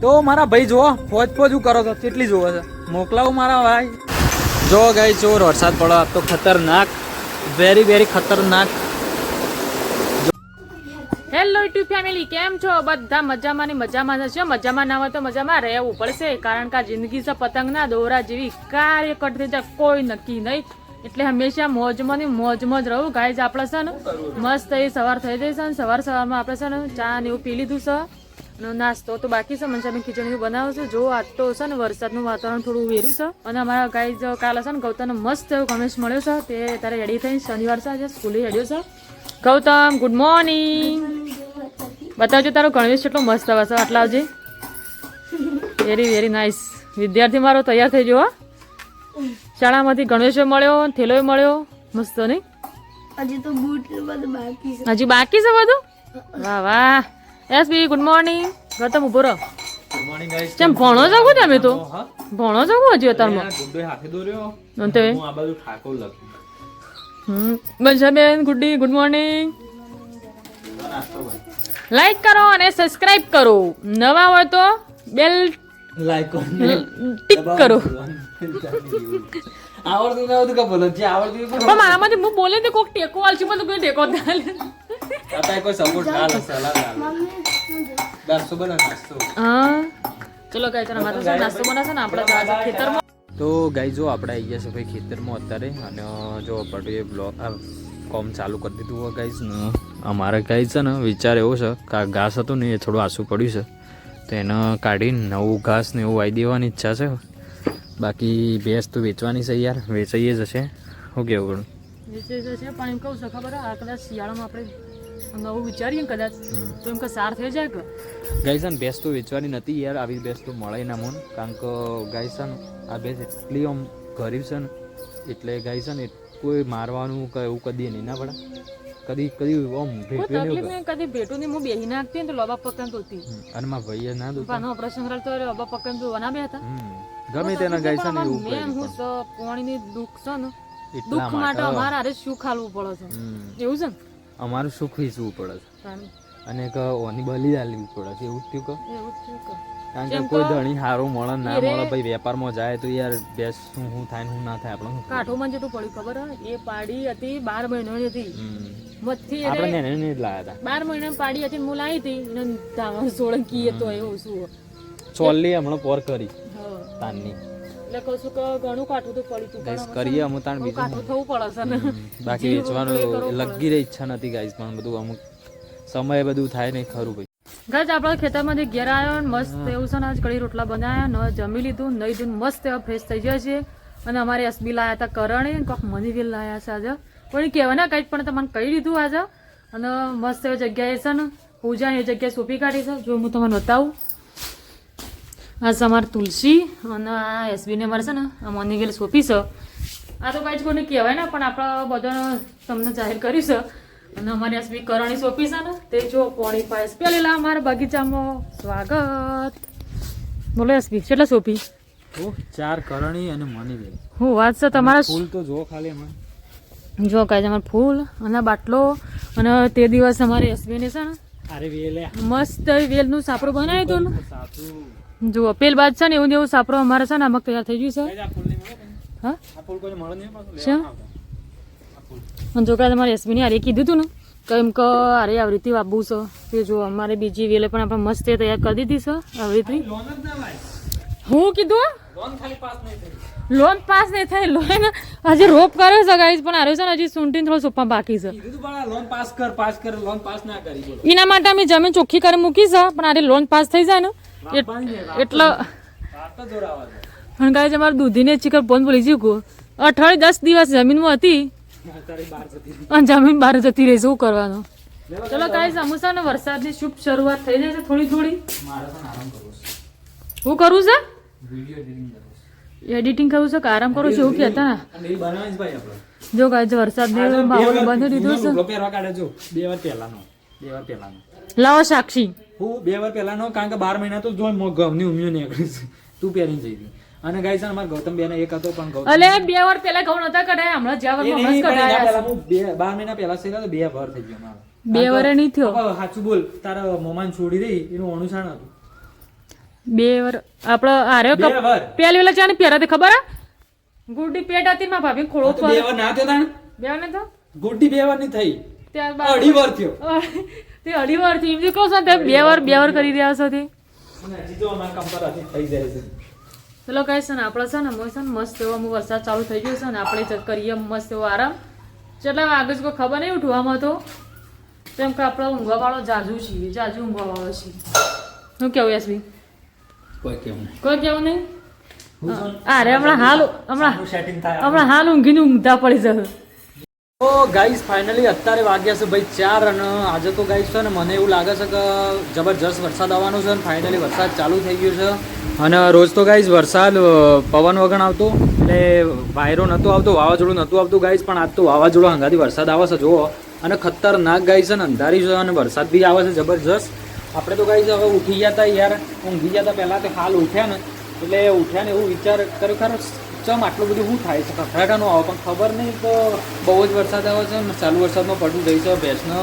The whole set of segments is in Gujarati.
તો મારા ભાઈ જો ફોજ કરો છો કેટલી જોવે છે મોકલાવું મારા ભાઈ જો ગઈ ચોર વરસાદ પડો તો ખતરનાક વેરી વેરી ખતરનાક હેલો યુટ્યુબ ફેમિલી કેમ છો બધા મજામાં ને મજામાં હશો મજામાં ના હોય તો મજામાં રહેવું પડશે કારણ કે આ જિંદગી છે પતંગના દોરા જેવી કાર્ય કટ થઈ જાય કોઈ નક્કી નહીં એટલે હંમેશા મોજમાં ને મોજમાં જ રહું ગાઈઝ આપણે છે ને મસ્ત એ સવાર થઈ જાય છે ને સવારમાં આપણે છે ને ચા ને એવું પી લીધું છે અને નાસ્તો તો બાકી છે મને ખીચડી બનાવું છું જો આજ તો છે ને વરસાદનું વાતાવરણ થોડું વેર્યું છે અને અમારા ગાઈઝ કાલે છે ને ગૌતમને મસ્ત એવું ગણેશ મળ્યો છે તે તારે રેડી થઈને શનિવાર છે આજે સ્કૂલે હેડ્યો છે ગૌતમ ગુડ મોર્નિંગ બતાવજો તારો ગણેશ કેટલો મસ્ત આવે છે આટલા આવજે વેરી વેરી નાઇસ વિદ્યાર્થી મારો તૈયાર થઈ ગયો શાળામાંથી ગણેશો મળ્યો થેલો મળ્યો મસ્ત નહીં હજી તો બૂટ બધું બાકી છે હજી બાકી છે બધું વાહ વાહ યસ બી ગુડ મોર્નિંગ ગૌતમ ઉભો રહો ગુડ મોર્નિંગ ગાઈસ કેમ ભણો છો કું તમે તો ભણો છો કું હજી અત્યારમાં ગુડ્ડો હાથે દોર્યો નંતે હું આ બાજુ ઠાકોર લખું બંશાબેન ગુડ્ડી ગુડ મોર્નિંગ લાઈક કરો અને સબસ્ક્રાઇબ કરો નવા હોય તો બેલ લાઈક ટિક કરો આવડતું ના આવતું કા બોલો જે આવડતું પણ મારામાંથી હું બોલે તો કોક ટેકો આલશું પણ કોઈ ટેકો ના આલે આતા કોઈ સપોર્ટ ના લે સલાહ ના લે નાસ્તો બના નાસ્તો હા ચલો ગાય તને માથે નાસ્તો બનાવશે ને આપણે આજે ખેતરમાં તો ગાઈ જો આપણે આવી ગયા છે ભાઈ ખેતરમાં અત્યારે અને જો પટુએ બ્લોગ કોમ ચાલુ કરી દીધું હોય ગાઈઝ ને અમારે ગાઈઝ છે ને વિચાર એવો છે કે આ ઘાસ હતું ને એ થોડું આસું પડ્યું છે તો એને કાઢીને નવું ઘાસ ને એવું વાવી દેવાની ઈચ્છા છે બાકી ભેંસ તો વેચવાની છે યાર વેચાઈએ જ હશે શું કેવું ઘણું છે પણ એમ કહું છું ખબર આ કદાચ શિયાળામાં આપણે નવું વિચારીએ કદાચ તો એમ કે સાર થઈ જાય કે ગાઈઝ ને ભેંસ તો વેચવાની નથી યાર આવી ભેંસ તો મળે ના મન કારણ કે ગાઈઝ છે ને આ ભેંસ એટલી આમ ગરીબ છે ને એટલે ગાઈઝ છે ને કોઈ મારવાનું કે એવું કદી નહીં ના પડે કદી આમ ભેટ્યું નહીં કદી ભેટું નહીં હું બેહી નાખતી તો લોબા પકડ દોતી અને માં ભાઈએ ના દો પણ ઓપરેશન કરેલ તો લોબા પકડ દોવાના બે હતા ગમે તેના ગાઈઝ છે ને એવું મેન હું તો પાણીની દુઃખ છે ને દુઃખ માટે અમારે હારે શું ખાલવું પડે છે એવું છે ને અમારું સુખ વીસવું પડે છે અને એક ઓની બલી આલવી પડે છે એવું થયું કે એવું જ થયું કે કારણ કે કોઈ ધણી સારું મળે ના મળે ભાઈ વેપારમાં જાય તો યાર બેસ શું થાય ને શું ના થાય આપણે કાઠોમાં જેટલું પડ્યું ખબર એ પાડી હતી 12 મહિનાની હતી મથી આપણે નેને ને જ લાયા હતા 12 મહિનાની પાડી હતી હું લાવી હતી ને ધાવા સોળંકી હતો એવું શું ચોલ્લી હમણાં પોર કરી તાનની એટલે કહું છું કે ઘણું કાઠું તો પડ્યું તું ગાઈસ કરીએ અમુક તાણ બીજું કાઠું થવું પડે છે ને બાકી વેચવાનું લગી રહી ઈચ્છા નથી ગાઈસ પણ બધું અમુક સમય બધું થાય નહીં ખરું ભાઈ ગાઈસ આપણે ખેતરમાંથી ઘેર આવ્યો ને મસ્ત એવું છે ને આજ કઢી રોટલા બનાવ્યા ન જમી લીધું નહીં ધોઈને મસ્ત એવા ફ્રેશ થઈ ગયા છે અને અમારે એસબી લાયા હતા કરણી કોક મનીવેલ લાયા છે આજે પણ કહેવાના કંઈક પણ તમને કહી દીધું આજે અને મસ્ત એવી જગ્યાએ છે ને પૂજા એ જગ્યાએ સોંપી કાઢી છે જો હું તમને બતાવું આ છે અમારે તુલસી અને આ એસબીને અમારે છે ને આ મનીવેલ સોંપી છે આ તો કંઈ જ કોઈને કહેવાય ને પણ આપણે બધાને તમને જાહેર કર્યું છે અને અમારી એસબી કરણી સોંપી છે ને તે જો પોણી પાયસ પેલેલા અમારા બગીચામાં સ્વાગત બોલો એસબી કેટલા સોંપી 4 કરણી અને મનીવેલ હું વાત છે તમારા ફૂલ તો જો ખાલી એમાં જો કાંઈ અમારે ફૂલ અને બાટલો અને તે દિવસ અમારે એસબીને છે ને અરે વેલે મસ્ત વેલનું સાપરું બનાવ્યું હતું ને જુઓ પેલ બાદ છે ને એવું ને એવું સાપરો અમારે છે ને આમાં તૈયાર થઈ ગયું છે હા શું અને જો કાંઈ તમારે એસબીને આરે કીધું હતું ને કેમ કે અરે આવી રીતે વાપવું છે તે જો અમારે બીજી વેલે પણ આપણે મસ્ત તૈયાર કરી દીધી છે આવી રીતે હું કીધું લોન પાસ નહીં થઈ લોન હજી રોપ કર્યો છે ગાઈસ પણ આરે છે ને હજી સૂંટીને થોડો સોપા બાકી છે લોન પાસ કર લોન પાસ ના કરી એના માટે અમે જમીન ચોખ્ખી કરી મૂકી છે પણ આરે લોન પાસ થઈ જાય ને એટલે પણ ગાઈસ અમારે દૂધીને ચીકર ફોન બોલી જીવું અઠવાડિયે 10 દિવસ જમીનમાં હતી અને જમીન બહાર જતી રહી શું કરવાનું ચલો ગાઈસ અમુસા ને વરસાદની શુભ શરૂઆત થઈ જાય છે થોડી થોડી શું કરવું છે એડિટિંગ કરવું છે કે આરામ કરું છું એવું કહેતા જો ગાઈસ વરસાદ ને માહોલ બંધ દીધો છે 2 વાર પહેલાનો લાવો સાક્ષી હું 2 વાર પહેલાનો કારણ કે 12 મહિના તો જો ઘઉંની ઉમ્યો નીકળી છે તું પહેરીને જઈ અને ગાઈસ અમાર ગૌતમ બેન એક હતો પણ ગૌતમ અલે 2 વાર પહેલા ઘઉં નતા કઢાયા હમણાં જ્યાં વાર મસ્ત કઢાયા પહેલા હું 12 મહિના પહેલા સેલા તો 2 વાર થઈ ગયો મારો 2 વાર નહીં થયો સાચું બોલ તારા મોમાન છોડી દઈ એનું અનુસાર હતું બે વર આપણો આર્યો બે વર. પેલી વેલા ચાને પહેરા તે ખબર હે ગુડી પેટ હતી ને મારા ભાભી ખોળો પર બે વાર ના થયો તાણ બે વાર ને તો ગુડ્ડી 2 વાર ની થઈ ત્યારબાદ અઢી વાર થયો તે અઢી વાર થી એમ કહો છો ને તમે બે વાર કરી રહ્યા છો તે અને હજી તો અમારા કંપર હજી થઈ જાય છે ચલો કઈ છે ને આપણે છે ને મોય છે ને મસ્ત એવો અમુક વરસાદ ચાલુ થઈ ગયો છે ને આપણે જ કરીએ મસ્ત એવો આરામ કેટલા વાગે છે કોઈ ખબર નહીં ઉઠવામાં તો કેમ કે આપણે ઊંઘવા વાળો જાજુ છીએ જાજુ ઊંઘવા વાળો છીએ શું કેવું યશવી કોઈ કેવું કોઈ કેવું નહીં અરે હમણાં સેટિંગ થાય હમણાં હાલ ઊંઘીને ઊંઘતા પડી જશે તો ગાઈસ ફાઇનલી અત્યારે વાગ્યા છે ભાઈ 4 અને આજે તો ગાઈસ છે ને મને એવું લાગે છે કે જબરજસ્ત વરસાદ આવવાનો છે અને ફાઇનલી વરસાદ ચાલુ થઈ ગયો છે અને રોજ તો ગાઈસ વરસાદ પવન વગણ આવતો એટલે વાયરો નહોતો આવતો વાવાઝોડું નહોતું આવતું ગાઈસ પણ આજ તો વાવાઝોડો હંગાથી વરસાદ આવે છે જુઓ અને ખતરનાક ગાઈસ છે ને અંધારી છે અને વરસાદ બી આવે છે જબરજસ્ત આપણે તો ગાઈસ હવે ઉઠી ગયા હતા યાર ઊંઘી ગયા હતા પહેલાં તો હાલ ઉઠ્યા ને એટલે ઉઠ્યા ને એવું વિચાર કર્યો ખરો ચમ આટલું બધું શું થાય છે ખખડાટાનું આવે પણ ખબર નહીં તો બહુ જ વરસાદ આવે છે ને ચાલુ વરસાદમાં પડવું જાય છે ભેંસનો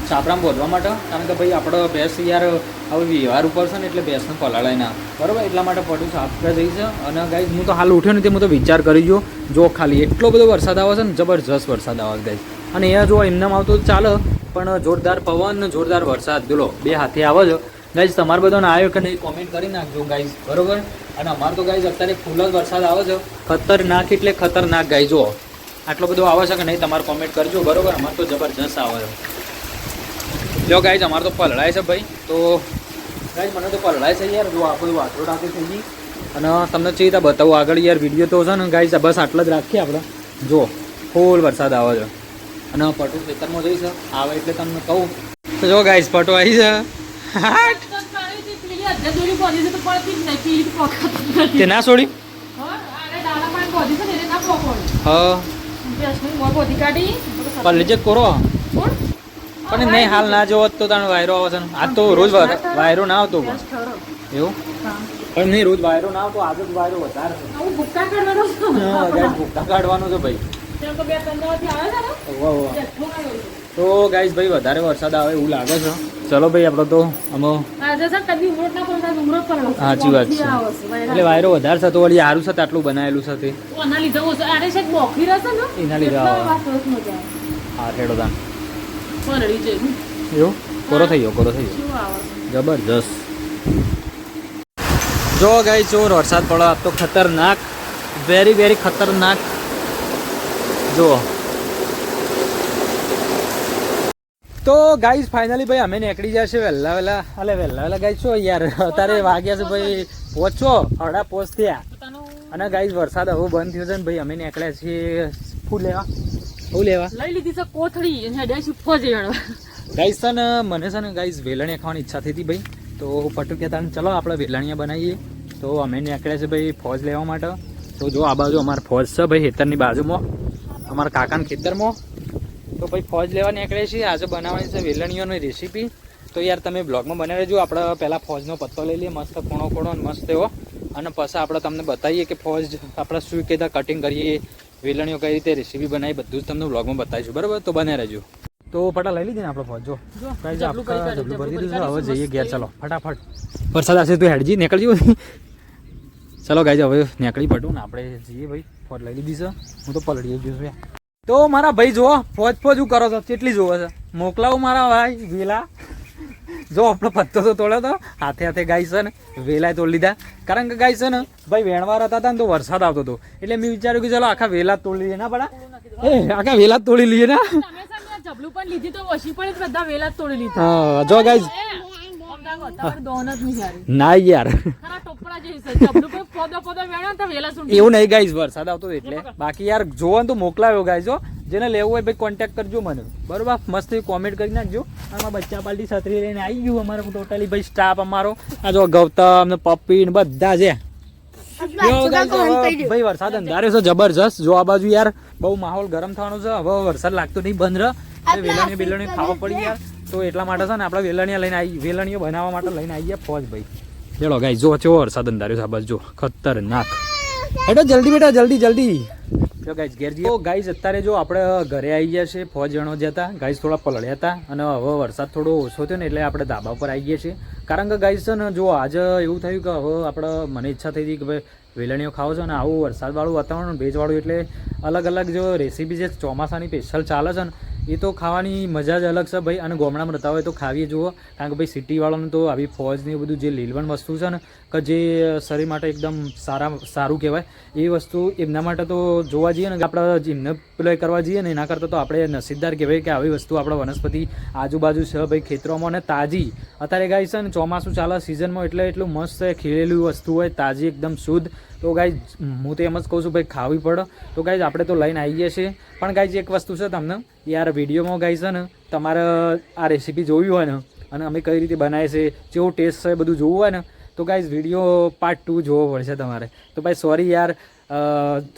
છાપરામાં બોધવા માટે કારણ કે ભાઈ આપણો ભેંસ યાર હવે વ્યવહાર ઉપર છે ને એટલે ભેંસને પલાળાય ના બરાબર એટલા માટે પડવું છાપરા જઈ છે અને ગાઈઝ હું તો હાલ ઉઠ્યો ને તે હું તો વિચાર કરી ગયો જો ખાલી એટલો બધો વરસાદ આવે છે ને જબરજસ્ત વરસાદ આવે છે ગાઈઝ અને અહીંયા જો એમનામ આવતો તો ચાલે પણ જોરદાર પવન ને જોરદાર વરસાદ બોલો બે હાથે આવે છે ગાઈઝ તમારે બધાને આવ્યો કે નહીં કોમેન્ટ કરી નાખજો ગાઈઝ બરોબર અને અમારે તો ગાઈઝ અત્યારે ફૂલ જ વરસાદ આવે છે ખતરનાક એટલે ખતરનાક ગાઈઝ જો આટલો બધો આવે છે કે નહીં તમારે કોમેન્ટ કરજો બરોબર અમારે તો જબરજસ્ત આવે છે લ્યો ગાઈઝ અમારે તો પલળાય છે ભાઈ તો ગાઈઝ મને તો પલળાય છે યાર જો આ બધું વાતરો ડાકે થઈ ગઈ અને તમને ચેવી રીતે બતાવું આગળ યાર વિડીયો તો છે ને ગાઈઝ બસ આટલા જ રાખીએ આપણે જો ફૂલ વરસાદ આવે છે અને પટુ ખેતરમાં જઈશ આવે એટલે તમને કહું તો જો ગાઈઝ પટો આવી છે તે ના છોડી હા પણ રિજેક્ટ કરો પણ નહીં હાલ ના જોવો તો તાણ વાયરો આવે છે આજ તો રોજ વાયરો ના આવતો પણ એવું પણ નહીં રોજ વાયરો ના આવતો આજે જ વાયરો વધારે છે ભૂક્કા કાઢવાનું છે ભાઈ તો ગાઈઝ ભાઈ વધારે વરસાદ આવે એવું લાગે છે ચલો ભાઈ આપણે તો સાચી વાત છે એટલે વાયરો વધારે છે તો વળી સારું છે આટલું બનાવેલું છે તે એના લીધે હા હેડો તાન એવું કોરો થઈ ગયો જબરજસ્ત જો ગાઈઝ જો વરસાદ પડે આ તો ખતરનાક વેરી ખતરનાક જો તો ગાઈઝ ફાઇનલી ભાઈ અમે નીકળી ગયા છે વહેલા ગાઈઝ છો યાર અત્યારે વાગ્યા છે ભાઈ પહોંચો 4:30 થયા અને ગાઈઝ વરસાદ હવે બંધ થયો છે ને ભાઈ અમે નીકળ્યા છીએ ફૂલ લેવા લઈ લીધી છે કોથળી ગાઈઝ છે ને મને છે ને ગાઈઝ વેલણિયા ખાવાની ઈચ્છા થઈ હતી ભાઈ તો પટુ કહેતા ચલો આપણે વેલણિયા બનાવીએ તો અમે નીકળ્યા છે ભાઈ ફોજ લેવા માટે તો જો આ બાજુ અમારે ફોજ છે ભાઈ ખેતરની બાજુમાં અમારા કાકાના ખેતરમાં તો ભાઈ ફોજ લેવા નીકળે છે આજે બનાવવાની છે વેલણીઓની રેસીપી તો યાર તમે બ્લોગમાં બનાવી લેજો આપણે પહેલાં ફોજનો પત્તો લઈ લઈએ મસ્ત ખૂણો અને મસ્ત એવો અને પછી આપણે તમને બતાવીએ કે ફોજ આપણે શું કીધા કટિંગ કરીએ વેલણીઓ કઈ રીતે રેસીપી બનાવી બધું જ તમને બ્લોગમાં બતાવીશું બરાબર તો બને રહેજો તો ફટા લઈ લીધી ને આપણે ફોજ જો કઈ ભરી દીધું હવે જઈએ ઘેર ચાલો ફટાફટ વરસાદ આવશે તું હેડજી નીકળજો ચલો ગાઈ હવે નીકળી પડું ને આપણે જઈએ ભાઈ ફોજ લઈ લીધી છે હું તો પલળી ગયો છું તો મારા ભાઈ જો ફોજ શું કરો છો કેટલી જોવે છે મોકલાવું મારા ભાઈ વેલા જો આપણો પત્તો તો તોડ્યો તો હાથે ગાય છે ને વેલાય તોડી લીધા કારણ કે ગાય છે ને ભાઈ વેણવાર હતા ને તો વરસાદ આવતો હતો એટલે મેં વિચાર્યું કે ચલો આખા વેલા તોડી લઈએ ના પડા આખા વેલા તોડી લઈએ ના જબલું પણ લીધી તો વસી પણ બધા વેલા તોડી લીધા હા જો ગાઈઝ ના યાર એવું નહીં ગાઈઝ વરસાદ આવતો એટલે બાકી યાર જોવાનું તો મોકલાવ્યો ગાઈઝ જેને લેવું હોય ભાઈ કોન્ટેક્ટ કરજો મને બરોબર મસ્ત કોમેન્ટ કરી નાખજો આમાં બચ્ચા પાલટી છત્રી લઈને આવી ગયું અમારે ટોટલી ભાઈ સ્ટાફ અમારો આ જો ગૌતમ ને પપ્પી ને બધા છે ભાઈ વરસાદ અંધારે છે જબરજસ્ત જો આ બાજુ યાર બહુ માહોલ ગરમ થવાનો છે હવે વરસાદ લાગતો નહીં બંધ રહે વેલણીઓ ખાવા પડી યાર તો એટલા માટે છે ને આપણે વેલણીઓ બનાવવા માટે લઈને આવી ગયા ફોજ ભાઈ ચલો ગાઈ જો વરસાદ અંધાર્યો છે આ બાજુ જો ખતરનાક હેડો જલ્દી બેટા જલ્દી જો ગાઈઝ ઘેર જઈએ. તો ગાઈઝ અત્યારે જો આપણે ઘરે આવી ગયા છે. 4 જણો જ હતા ગાઈઝ, થોડા પલળ્યા હતા અને હવે વરસાદ થોડો ઓછો થયો ને એટલે આપણે ધાબા પર આવી ગયા છીએ. કારણ કે ગાઈઝ છે ને જો આજે એવું થયું કે હવે આપણે મને ઈચ્છા થઈ હતી કે ભાઈ વેલણીઓ ખાવો છે ને આવું વરસાદવાળું વાતાવરણ ભેજવાળું એટલે અલગ અલગ જો રેસીપી જે ચોમાસાની સ્પેશિયલ ચાલે છે ને એ તો ખાવાની મજા જ અલગ છે ભાઈ. અને ગામડામાં રહેતા હોય તો ખાવીએ જુઓ, કારણ કે ભાઈ સિટીવાળાનું તો આવી ફોજ ને એ બધું જે લીલવણ વસ્તુ છે ને કે જે શરીર માટે એકદમ સારું કહેવાય એ વસ્તુ એમના માટે તો જોવા જઈએ ને આપણે જેમને પેલો કરવા જઈએ ને એના કરતાં તો આપણે નસીબદાર કહેવાય કે આવી વસ્તુ આપણા વનસ્પતિ આજુબાજુ છે ભાઈ ખેતરોમાં અને તાજી. અત્યારે ગાય છે ને ચોમાસું ચાલે સિઝનમાં એટલે એટલું મસ્ત ખીલેલું વસ્તુ હોય તાજી એકદમ શુદ્ધ. તો ગાય હું તો એમ જ કહું છું ભાઈ ખાવી પડે. તો ગાય આપણે તો લઈને આવી ગયા છીએ. પણ ગાય એક વસ્તુ છે તમને યાર વિડીયોમાં ગાય છે ને તમારે આ રેસીપી જોવી હોય ને અને અમે કઈ રીતે બનાવીએ છીએ કેવો ટેસ્ટ છે બધું જોવું હોય ને તો ગાઈઝ વિડીયો પાર્ટ 2 જોવો પડશે તમારે. તો ભાઈ સોરી યાર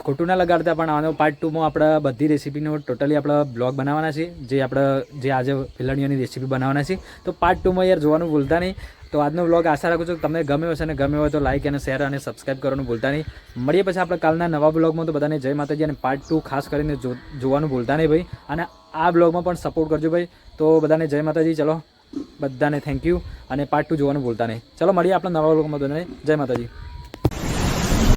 ખોટું ના લગાડતા, પણ આનો પાર્ટ 2માં આપણે બધી રેસીપીનો ટોટલી આપણે બ્લોગ બનાવવાના છે જે આજે વેલણીઓની રેસીપી બનાવવાના છે. તો પાર્ટ 2માં યાર જોવાનું ભૂલતા નહીં. તો આજનો વ્લોગ આશા રાખું છું કે તમને ગમ્યો હશે અને ગમ્યો હોય તો લાઇક અને શેર અને સબસ્ક્રાઈબ કરવાનું ભૂલતા નહીં. મળીએ પછી આપણે કાલના નવા બ્લોગમાં. તો બધાને જય માતાજી અને પાર્ટ 2 ખાસ કરીને જોવાનું ભૂલતા નહીં ભાઈ. અને આ બ્લોગમાં પણ સપોર્ટ કરજો ભાઈ. તો બધાને જય માતાજી. ચલો બધાને થેન્ક યુ અને પાર્ટ 2 જોવાનું ભૂલતા નહીં. ચલો મળીએ આપણે નવા બ્લોગમાં. બધાને જય માતાજી.